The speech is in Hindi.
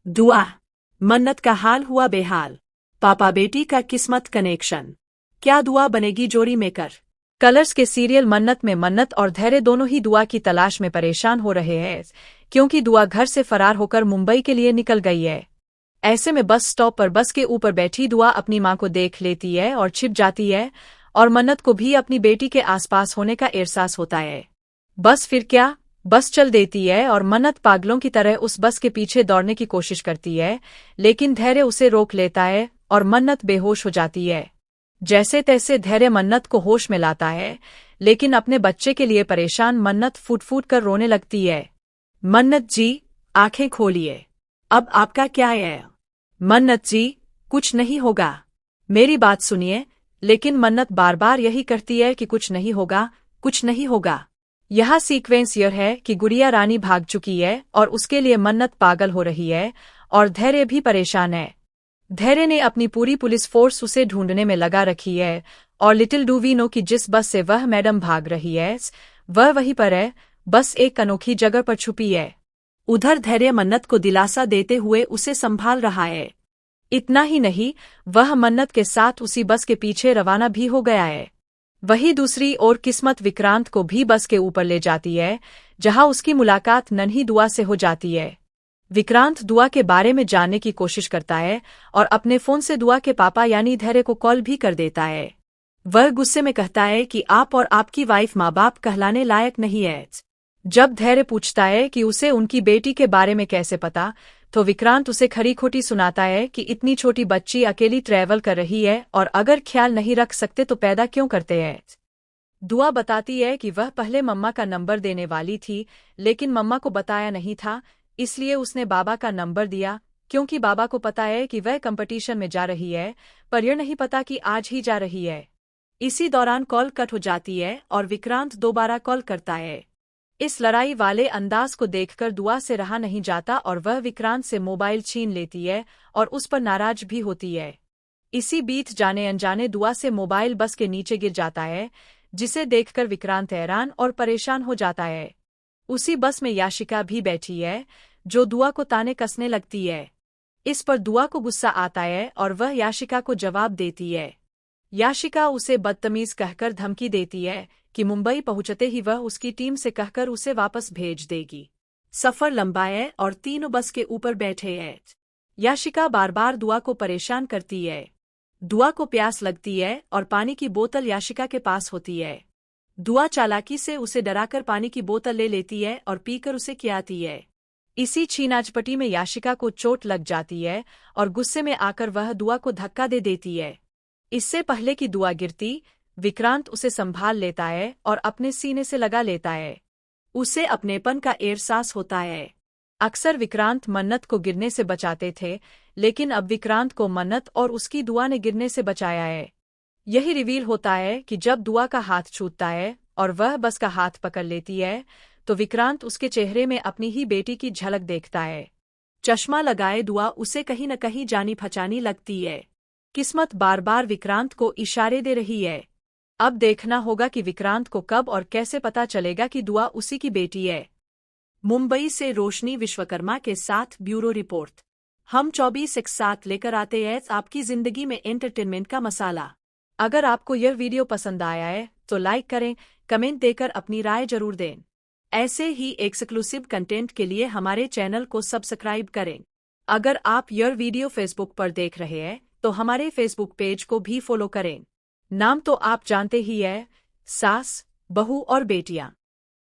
दुआ। मन्नत का हाल हुआ बेहाल। पापा बेटी का किस्मत कनेक्शन। क्या दुआ बनेगी जोड़ी मेकर। कलर्स के सीरियल मन्नत में मन्नत और धैर्य दोनों ही दुआ की तलाश में परेशान हो रहे हैं, क्योंकि दुआ घर से फरार होकर मुंबई के लिए निकल गई है। ऐसे में बस स्टॉप पर बस के ऊपर बैठी दुआ अपनी मां को देख लेती है और छिप जाती है, और मन्नत को भी अपनी बेटी के आसपास होने का एहसास होता है। बस फिर क्या, बस चल देती है और मन्नत पागलों की तरह उस बस के पीछे दौड़ने की कोशिश करती है, लेकिन धैर्य उसे रोक लेता है और मन्नत बेहोश हो जाती है। जैसे तैसे धैर्य मन्नत को होश में लाता है, लेकिन अपने बच्चे के लिए परेशान मन्नत फूट फूट कर रोने लगती है। मन्नत जी, आंखें खोलिए। अब आपका क्या है। मन्नत जी, कुछ नहीं होगा। मेरी बात सुनिए। लेकिन मन्नत बार बार यही कहती है कि कुछ नहीं होगा, कुछ नहीं होगा। यह सीक्वेंस यह है कि गुड़िया रानी भाग चुकी है और उसके लिए मन्नत पागल हो रही है, और धैर्य भी परेशान है। धैर्य ने अपनी पूरी पुलिस फोर्स उसे ढूंढने में लगा रखी है, और लिटिल डू वी नो कि जिस बस से वह मैडम भाग रही है वह वहीं पर है, बस एक अनोखी जगह पर छुपी है। उधर धैर्य मन्नत को दिलासा देते हुए उसे संभाल रहा है। इतना ही नहीं, वह मन्नत के साथ उसी बस के पीछे रवाना भी हो गया है। वही दूसरी ओर किस्मत विक्रांत को भी बस के ऊपर ले जाती है, जहां उसकी मुलाकात नन्ही दुआ से हो जाती है। विक्रांत दुआ के बारे में जानने की कोशिश करता है और अपने फोन से दुआ के पापा यानी धैर्य को कॉल भी कर देता है। वह गुस्से में कहता है कि आप और आपकी वाइफ माँ बाप कहलाने लायक नहीं है। जब धैर्य पूछता है कि उसे उनकी बेटी के बारे में कैसे पता, तो विक्रांत उसे खरी खोटी सुनाता है कि इतनी छोटी बच्ची अकेली ट्रैवल कर रही है और अगर ख्याल नहीं रख सकते तो पैदा क्यों करते हैं। दुआ बताती है कि वह पहले मम्मा का नंबर देने वाली थी, लेकिन मम्मा को बताया नहीं था, इसलिए उसने बाबा का नंबर दिया, क्योंकि बाबा को पता है कि वह कंपटीशन में जा रही है, पर यह नहीं पता कि आज ही जा रही है। इसी दौरान कॉल कट हो जाती है और विक्रांत दोबारा कॉल करता है। इस लड़ाई वाले अंदाज को देखकर दुआ से रहा नहीं जाता और वह विक्रांत से मोबाइल छीन लेती है और उस पर नाराज भी होती है। इसी बीच जाने अनजाने दुआ से मोबाइल बस के नीचे गिर जाता है, जिसे देखकर विक्रांत हैरान और परेशान हो जाता है। उसी बस में याशिका भी बैठी है, जो दुआ को ताने कसने लगती है। इस पर दुआ को गुस्सा आता है और वह याशिका को जवाब देती है। याशिका उसे बदतमीज कहकर धमकी देती है कि मुंबई पहुंचते ही वह उसकी टीम से कहकर उसे वापस भेज देगी। सफर लंबा है और तीनों बस के ऊपर बैठे हैं। याशिका बार बार दुआ को परेशान करती है। दुआ को प्यास लगती है और पानी की बोतल याशिका के पास होती है। दुआ चालाकी से उसे डराकर पानी की बोतल ले लेती है और पीकर उसे खिलाती है। इसी छीनाझपटी में याशिका को चोट लग जाती है और गुस्से में आकर वह दुआ को धक्का दे देती है। इससे पहले कि दुआ गिरती, विक्रांत उसे संभाल लेता है और अपने सीने से लगा लेता है। उसे अपनेपन का एहसास होता है। अक्सर विक्रांत मन्नत को गिरने से बचाते थे, लेकिन अब विक्रांत को मन्नत और उसकी दुआ ने गिरने से बचाया है। यही रिवील होता है कि जब दुआ का हाथ छूटता है और वह बस का हाथ पकड़ लेती है, तो विक्रांत उसके चेहरे में अपनी ही बेटी की झलक देखता है। चश्मा लगाए दुआ उसे कहीं न कहीं जानी पहचानी लगती है। किस्मत बार बार विक्रांत को इशारे दे रही है। अब देखना होगा कि विक्रांत को कब और कैसे पता चलेगा कि दुआ उसी की बेटी है। मुंबई से रोशनी विश्वकर्मा के साथ ब्यूरो रिपोर्ट। हम 24/7 लेकर आते हैं आपकी जिंदगी में एंटरटेनमेंट का मसाला। अगर आपको यह वीडियो पसंद आया है तो लाइक करें, कमेंट देकर अपनी राय जरूर दें। ऐसे ही एक्सक्लूसिव कंटेंट के लिए हमारे चैनल को सब्सक्राइब करें। अगर आप यह वीडियो फेसबुक पर देख रहे हैं तो हमारे फेसबुक पेज को भी फॉलो करें। नाम तो आप जानते ही हैं, सास, बहू और बेटियां।